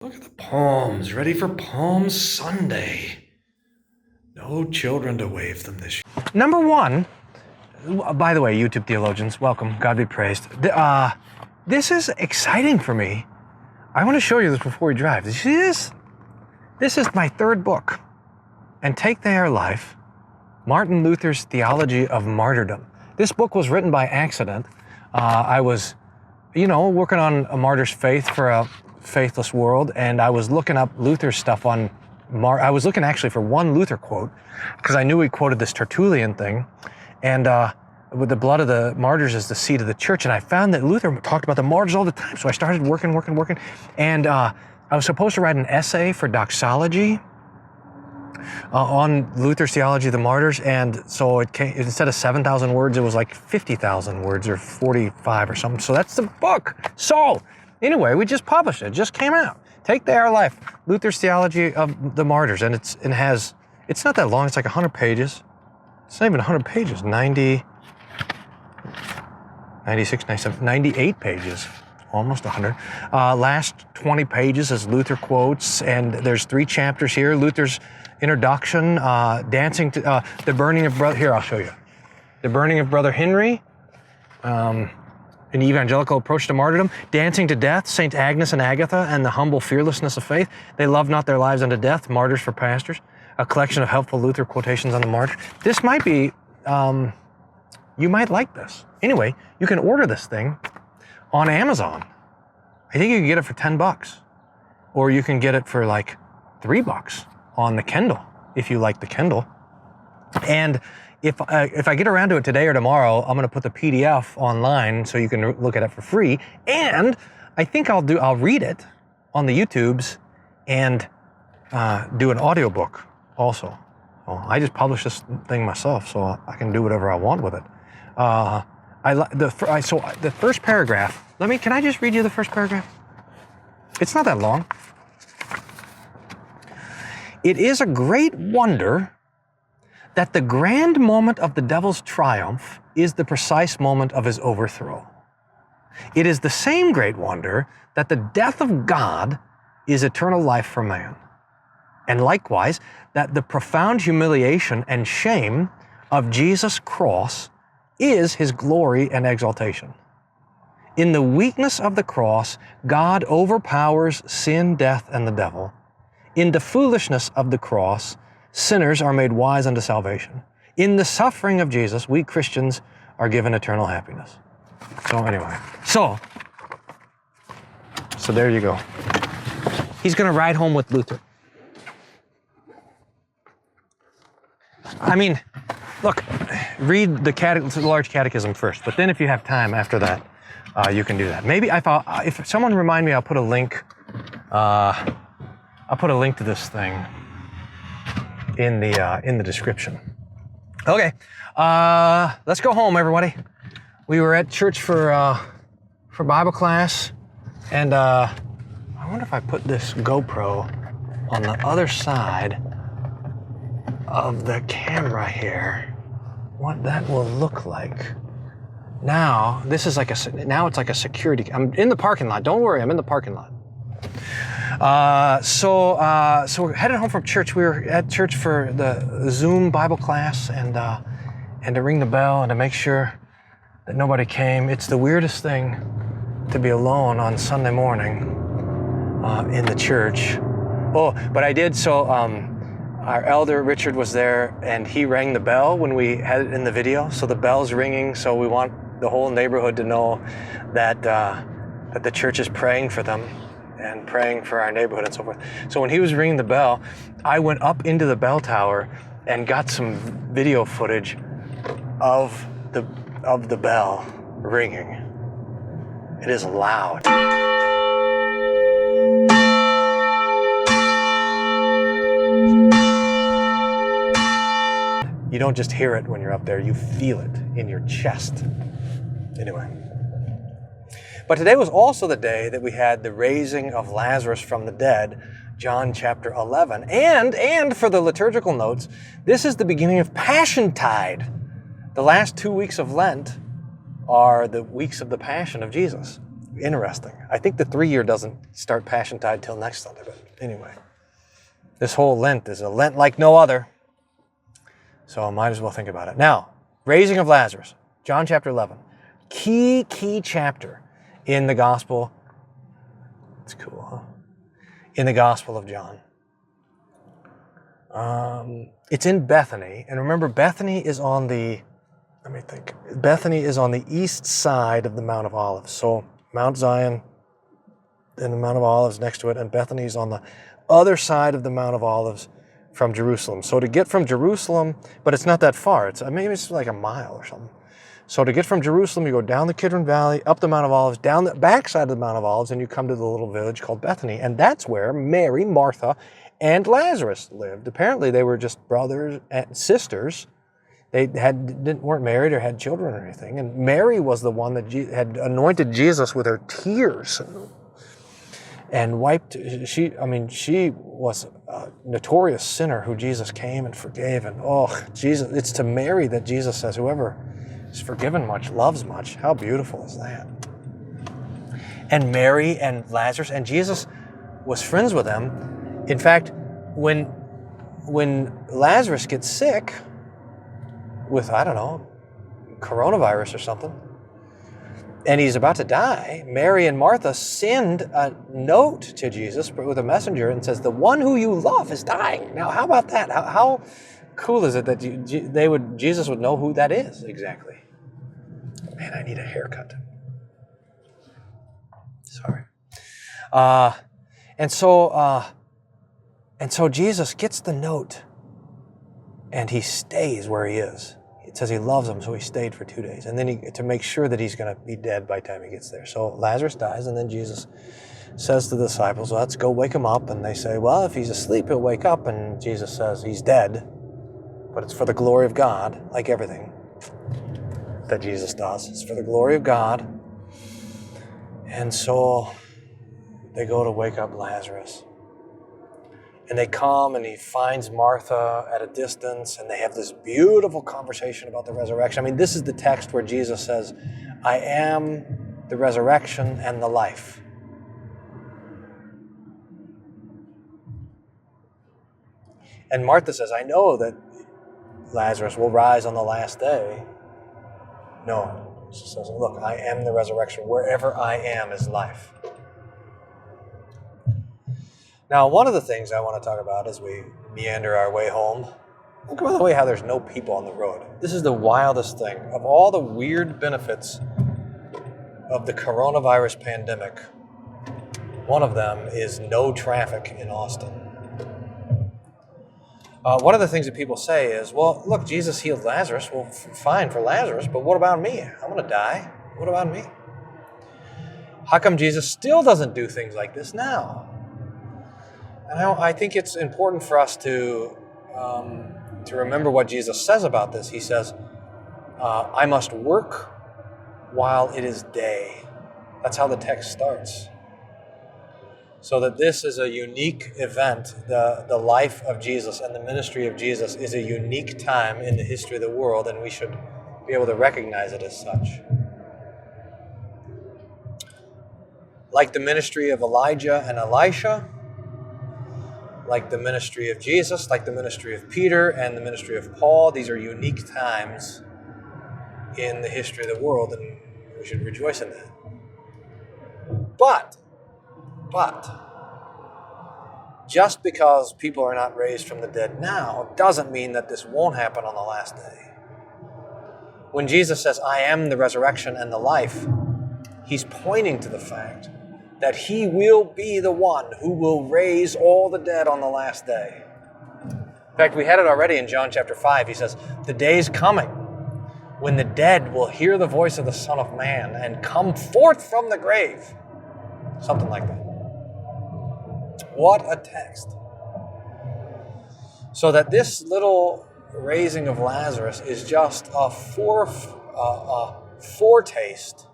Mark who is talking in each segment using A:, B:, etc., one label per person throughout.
A: Look at the palms, ready for Palm Sunday. No children to wave them this year. Number one, by the way, YouTube theologians, welcome. God be praised. This is exciting for me. I want to show you this before we drive. Did you see this? This is my third book. And Take Their Life, Martin Luther's Theology of Martyrdom. This book was written by accident. I was, working on a martyr's faith for a faithless world, and I was looking up Luther's stuff on I was looking actually for one Luther quote, because I knew he quoted this Tertullian thing, and with the blood of the martyrs is the seed of the church, and I found that Luther talked about the martyrs all the time, so I started working, and I was supposed to write an essay for doxology on Luther's Theology of the Martyrs, and so it came, instead of 7,000 words, it was like 50,000 words or 45 or something, so that's the book. So anyway, we just published it. It just came out. Take Their Life, Luther's Theology of the Martyrs. And it's not that long. It's like 100 pages. It's not even 100 pages. 90, 96, 97, 98 pages. Almost 100. Last 20 pages is Luther quotes. And there's 3 chapters here. Luther's introduction, dancing to the burning of brother. Here, I'll show you. The burning of Brother Henry. An evangelical approach to martyrdom, dancing to death, Saint Agnes and Agatha, and the humble fearlessness of faith. They love not their lives unto death, martyrs for pastors. A collection of helpful Luther quotations on the martyr. This might be, you might like this. Anyway, you can order this thing on Amazon. I think you can get it for $10, or you can get it for like $3 on the Kindle, if you like the Kindle. And if I get around to it today or tomorrow, I'm going to put the PDF online so you can look at it for free. And I think I'll read it on the YouTubes and do an audiobook also. Well, I just published this thing myself, so I can do whatever I want with it. So the first paragraph. Can I just read you the first paragraph? It's not that long. It is a great wonder that the grand moment of the devil's triumph is the precise moment of his overthrow. It is the same great wonder that the death of God is eternal life for man, and likewise that the profound humiliation and shame of Jesus' cross is his glory and exaltation. In the weakness of the cross, God overpowers sin, death, and the devil. In the foolishness of the cross, sinners are made wise unto salvation. In the suffering of Jesus, we Christians are given eternal happiness. So anyway, so there you go. He's going to ride home with Luther. I mean, look, read the large catechism first, but then if you have time after that, you can do that. Maybe if someone remind me, I'll put a link. I'll put a link to this thing in the description. Okay, let's go home, everybody. We were at church for Bible class, and I wonder if I put this GoPro on the other side of the camera here, what that will look like. Now, it's like a security. I'm in the parking lot. Don't worry, I'm in the parking lot. So we're headed home from church. We were at church for the Zoom Bible class, and to ring the bell and to make sure that nobody came. It's the weirdest thing to be alone on Sunday morning in the church. Oh, but I did. So our elder Richard was there, and he rang the bell when we had it in the video. So the bell's ringing. So we want the whole neighborhood to know that the church is praying for them and praying for our neighborhood and so forth. So when he was ringing the bell, I went up into the bell tower and got some video footage of the bell ringing. It is loud. You don't just hear it when you're up there, you feel it in your chest. Anyway. But today was also the day that we had the raising of Lazarus from the dead, John chapter 11. And for the liturgical notes, this is the beginning of Passiontide. The last 2 weeks of Lent are the weeks of the Passion of Jesus. interesting. I think the 3-year doesn't start Passiontide till next Sunday, but anyway. This whole Lent is a Lent like no other. So I might as well think about it. Now, raising of Lazarus, John chapter 11. Key chapter in the Gospel. It's cool, huh? In the Gospel of John. It's in Bethany. And remember, Bethany is on the, let me think. Bethany is on the east side of the Mount of Olives. So Mount Zion and the Mount of Olives next to it, and Bethany is on the other side of the Mount of Olives from Jerusalem. So to get from Jerusalem, but it's not that far. Maybe it's like a mile or something. So to get from Jerusalem, you go down the Kidron Valley, up the Mount of Olives, down the backside of the Mount of Olives, and you come to the little village called Bethany. And that's where Mary, Martha, and Lazarus lived. Apparently they were just brothers and sisters. They weren't married or had children or anything. And Mary was the one that had anointed Jesus with her tears and wiped. She was a notorious sinner who Jesus came and forgave. And Jesus, it's to Mary that Jesus says, whoever is forgiven much loves much. How beautiful is that? And Mary and Lazarus, and Jesus was friends with them. In fact, when Lazarus gets sick with, I don't know, coronavirus or something, and he's about to die, Mary and Martha send a note to Jesus with a messenger and says, the one who you love is dying. Now, how about that? How cool is it that Jesus would know who that is exactly? Man, I need a haircut. Sorry. And so Jesus gets the note, and he stays where he is. It says he loves him, so he stayed for 2 days. And then to make sure that he's going to be dead by the time he gets there. So Lazarus dies, and then Jesus says to the disciples, let's go wake him up. And they say, well, if he's asleep, he'll wake up. And Jesus says he's dead, but it's for the glory of God, like everything that Jesus does. It's for the glory of God. And so they go to wake up Lazarus. And they come, and he finds Martha at a distance, and they have this beautiful conversation about the resurrection. I mean, this is the text where Jesus says, I am the resurrection and the life. And Martha says, I know that Lazarus will rise on the last day. No, she says, look, I am the resurrection. Wherever I am is life. Now, one of the things I want to talk about as we meander our way home, look, by the way, how there's no people on the road. This is the wildest thing. Of all the weird benefits of the coronavirus pandemic, one of them is no traffic in Austin. One of the things that people say is, well, look, Jesus healed Lazarus. Well, fine for Lazarus, but what about me? I'm going to die. What about me? How come Jesus still doesn't do things like this now? And I think it's important for us to remember what Jesus says about this. He says, I must work while it is day. That's how the text starts. So that this is a unique event. The life of Jesus and the ministry of Jesus is a unique time in the history of the world, and we should be able to recognize it as such. Like the ministry of Elijah and Elisha, like the ministry of Jesus, like the ministry of Peter and the ministry of Paul, these are unique times in the history of the world, and we should rejoice in that. But, just because people are not raised from the dead now doesn't mean that this won't happen on the last day. When Jesus says, I am the resurrection and the life, he's pointing to the fact that he will be the one who will raise all the dead on the last day. In fact, we had it already in John chapter 5. He says, the day's coming when the dead will hear the voice of the Son of Man and come forth from the grave. Something like that. What a text. So that this little raising of Lazarus is just a foretaste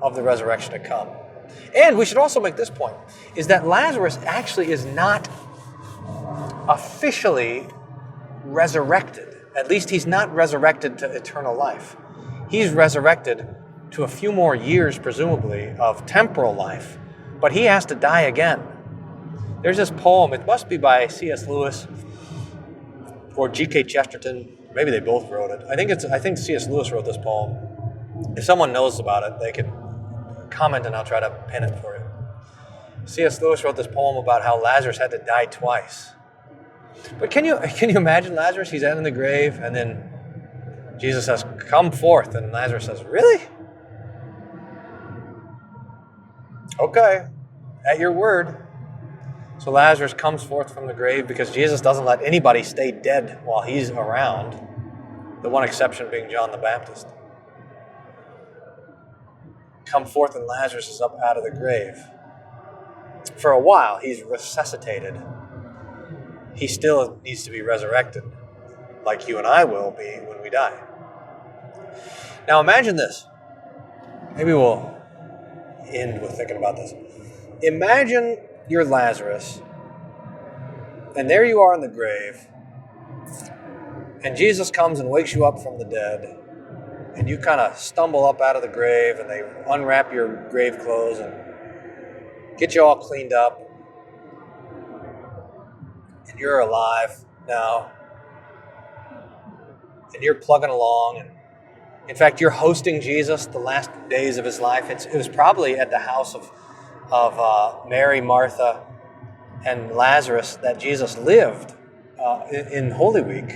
A: of the resurrection to come. And we should also make this point, is that Lazarus actually is not officially resurrected. At least he's not resurrected to eternal life. He's resurrected to a few more years, presumably, of temporal life, but he has to die again. There's this poem, it must be by C.S. Lewis or G.K. Chesterton. Maybe they both wrote it. I think C.S. Lewis wrote this poem. If someone knows about it, they can comment and I'll try to pin it for you. C.S. Lewis wrote this poem about how Lazarus had to die twice. But can you imagine Lazarus? He's out in the grave, and then Jesus says, "Come forth," and Lazarus says, "Really? Okay, at your word." So Lazarus comes forth from the grave because Jesus doesn't let anybody stay dead while he's around. The one exception being John the Baptist. Come forth, and Lazarus is up out of the grave. For a while, he's resuscitated. He still needs to be resurrected, like you and I will be when we die. Now imagine this. Maybe we'll end with thinking about this. Imagine you're Lazarus, and there you are in the grave, and Jesus comes and wakes you up from the dead, and you kind of stumble up out of the grave, and they unwrap your grave clothes and get you all cleaned up, and you're alive now, and you're plugging along, and in fact, you're hosting Jesus the last days of his life. It was probably at the house of Mary, Martha, and Lazarus that Jesus lived in Holy Week.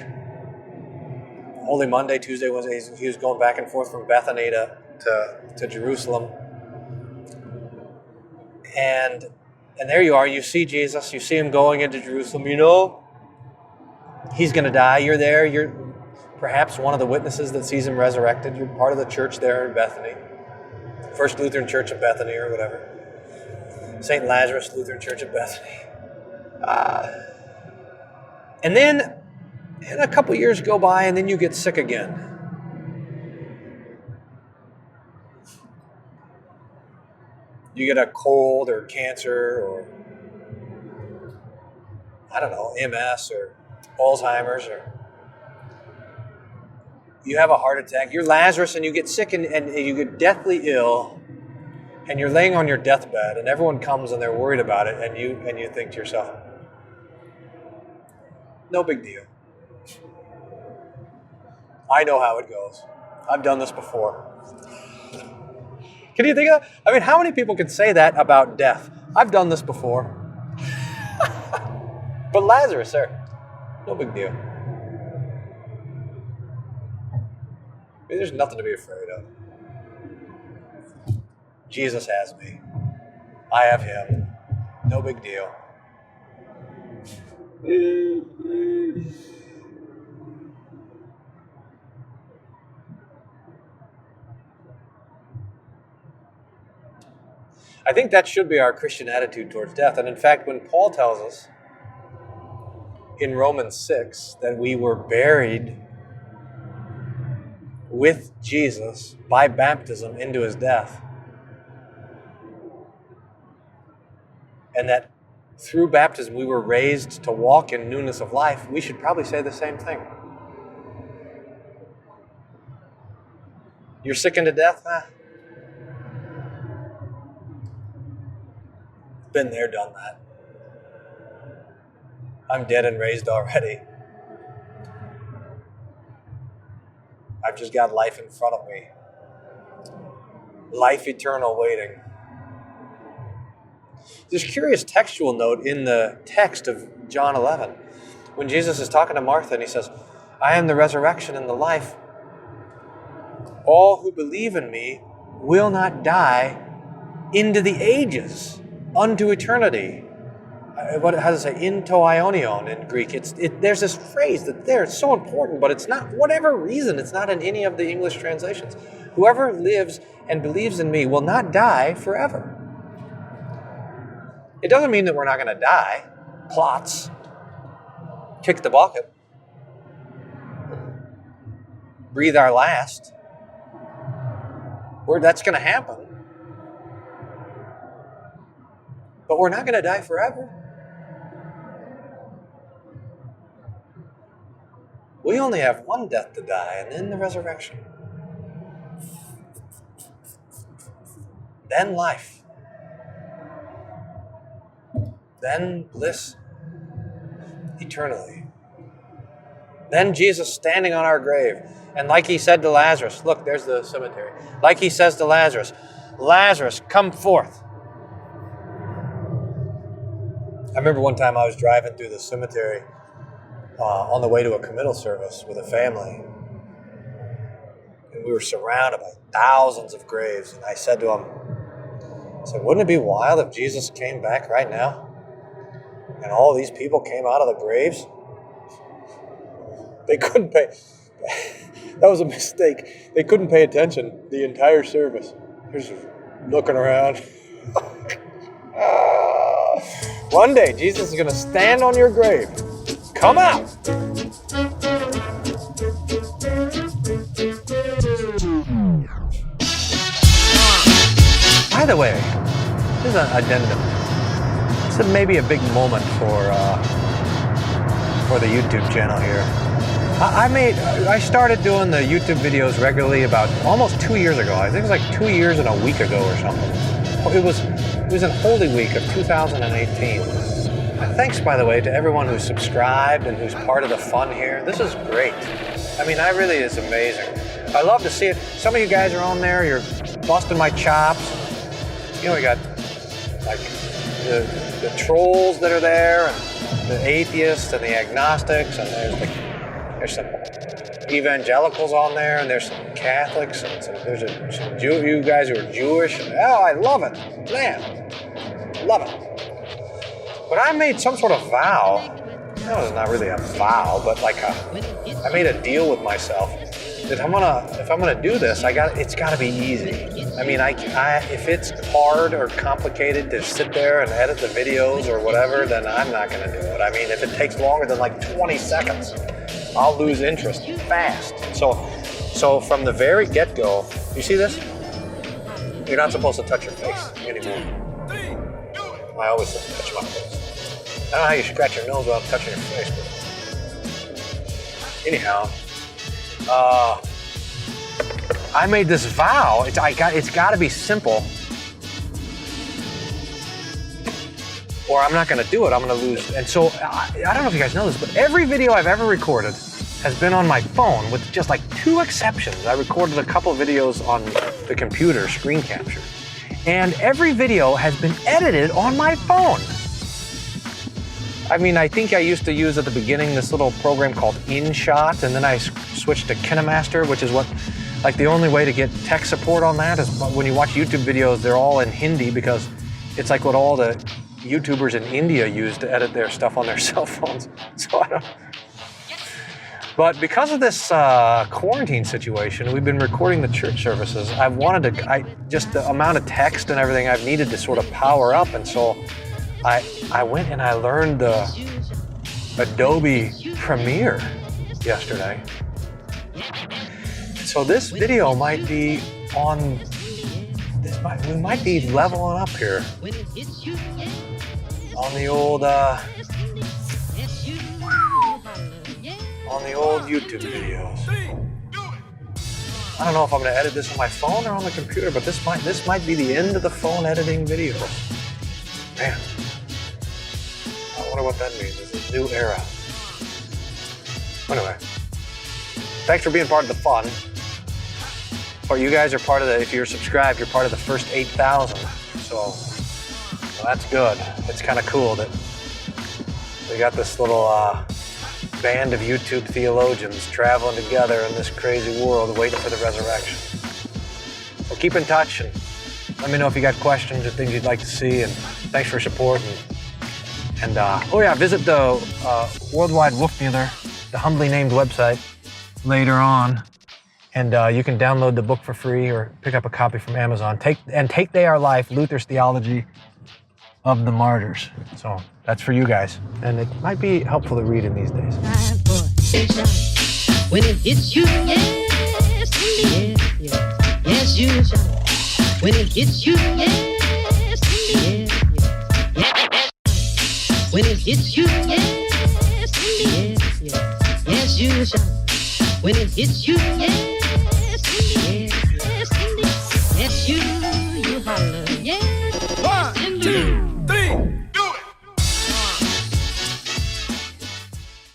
A: Holy Monday, Tuesday, Wednesday, he was going back and forth from Bethany to Jerusalem. And there you are, you see Jesus, you see him going into Jerusalem. You know he's going to die. You're there, you're perhaps one of the witnesses that sees him resurrected. You're part of the church there in Bethany. First Lutheran Church of Bethany or whatever. St. Lazarus Lutheran Church of Bethany. And then a couple years go by, and then you get sick again. You get a cold or cancer or, I don't know, MS or Alzheimer's, or you have a heart attack. You're Lazarus and you get sick and you get deathly ill, and you're laying on your deathbed, and everyone comes and they're worried about it, and you think to yourself, no big deal. I know how it goes. I've done this before. Can you think of that? I mean, how many people can say that about death? I've done this before. But Lazarus, sir, no big deal. I mean, there's nothing to be afraid of. Jesus has me. I have him. No big deal. I think that should be our Christian attitude towards death. And in fact, when Paul tells us in Romans 6 that we were buried with Jesus by baptism into his death, and that through baptism we were raised to walk in newness of life, we should probably say the same thing. You're sickened to death? Been there, done that. I'm dead and raised already. I've just got life in front of me. Life eternal waiting. There's a curious textual note in the text of John 11 when Jesus is talking to Martha and he says, I am the resurrection and the life. All who believe in me will not die into the ages, unto eternity. How does it say? Into aionion in Greek. There's this phrase that there, it's so important, but it's not, whatever reason, it's not in any of the English translations. Whoever lives and believes in me will not die forever. It doesn't mean that we're not going to die. Plots. Kick the bucket. Breathe our last. That's going to happen. But we're not going to die forever. We only have one death to die, and then the resurrection. then life, then bliss eternally. Then Jesus standing on our grave. And like he said to Lazarus, look, there's the cemetery. Like he says to Lazarus, Lazarus, come forth. I remember one time I was driving through the cemetery on the way to a committal service with a family. And we were surrounded by thousands of graves. And I said to him, wouldn't it be wild if Jesus came back right now? And all these people came out of the graves? They couldn't pay. That was a mistake. They couldn't pay attention the entire service. They're just looking around. One day, Jesus is going to stand on your grave. Come out. By the way, this is an addendum. This is maybe a big moment for the YouTube channel here. I started doing the YouTube videos regularly about almost 2 years ago. I think it was like 2 years and a week ago or something. It was in Holy Week of 2018. And thanks, by the way, to everyone who's subscribed and who's part of the fun here. This is great. I mean, it's amazing. I love to see it. Some of you guys are on there. You're busting my chops. You know, we got like the trolls that are there, and the atheists and the agnostics, and there's some evangelicals on there, and there's some Catholics, and there's some you guys who are Jewish. And, I love it, man, love it. But I made some sort of vow. No, it's not really a vow, but I made a deal with myself that if I'm gonna do this, it's gotta be easy. I mean, if it's hard or complicated to sit there and edit the videos or whatever, then I'm not gonna do it. I mean, if it takes longer than like 20 seconds, I'll lose interest fast. So from the very get-go, you see this? You're not supposed to touch your face anymore. I always touch my face. I don't know how you scratch your nose without touching your face, but anyhow, I made this vow. It's got to be simple, or I'm not going to do it. I'm going to lose. And so I don't know if you guys know this, but every video I've ever recorded has been on my phone, with just like 2 exceptions. I recorded a couple of videos on the computer, screen capture, and every video has been edited on my phone. I mean, I think I used to use at the beginning this little program called InShot, and then I switched to KineMaster, which is the only way to get tech support on that is when you watch YouTube videos, they're all in Hindi, because it's like what all the YouTubers in India use to edit their stuff on their cell phones. So I don't. But because of this quarantine situation, we've been recording the church services. Just the amount of text and everything I've needed to sort of power up, and so I went and I learned the Adobe Premiere yesterday. So this video might be on, we might be leveling up here on the old YouTube videos. I don't know if I'm going to edit this on my phone or on the computer, but this might be the end of the phone editing videos. Man, I wonder what that means. It's a new era. Anyway, thanks for being part of the fun. Or you guys are part of if you're subscribed, you're part of the first 8,000. So that's good. It's kind of cool that we got this little band of YouTube theologians traveling together in this crazy world waiting for the resurrection. So keep in touch and let me know if you got questions or things you'd like to see, and thanks for your support. And visit the Worldwide Wolfmueller, the humbly named website, later on. And you can download the book for free or pick up a copy from Amazon. Take They Are Life, Luther's Theology of the Martyrs. So that's for you guys. And it might be helpful to read in these days.
B: When it hits you, yes, yes, you shout. When it hits you, yes, yes. When it hits you, yes, yes, you shout. When it hits you, yes.